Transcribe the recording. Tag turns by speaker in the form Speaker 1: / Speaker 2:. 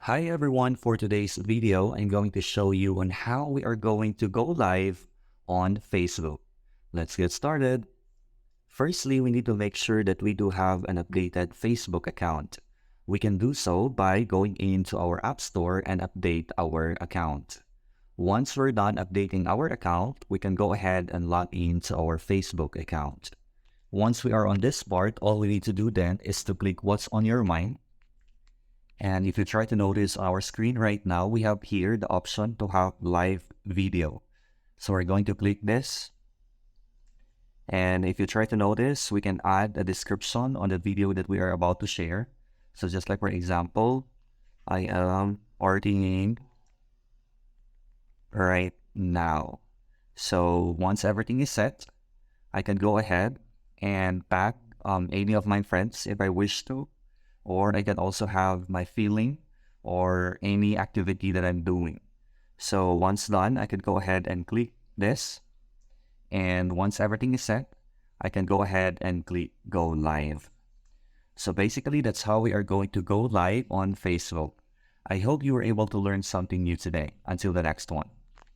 Speaker 1: Hi everyone, for today's video, I'm going to show you on how we are going to go live on Facebook. Let's get started. Firstly, we need to make sure that we do have an updated Facebook account. We can do so by going into our App Store and update our account. Once we're done updating our account, we can go ahead and log into our Facebook account. Once we are on this part, all we need to do then is to click what's on your mind. And if you try to notice our screen right now, we have here the option to have live video. So we're going to click this. And if you try to notice, we can add a description on the video that we are about to share. So just like for example, I am partying right now. So once everything is set, I can go ahead and tag any of my friends if I wish to. Or I can also have my feeling or any activity that I'm doing. So once done, I can go ahead and click this. And once everything is set, I can go ahead and click go live. So basically, that's how we are going to go live on Facebook. I hope you were able to learn something new today. Until the next one.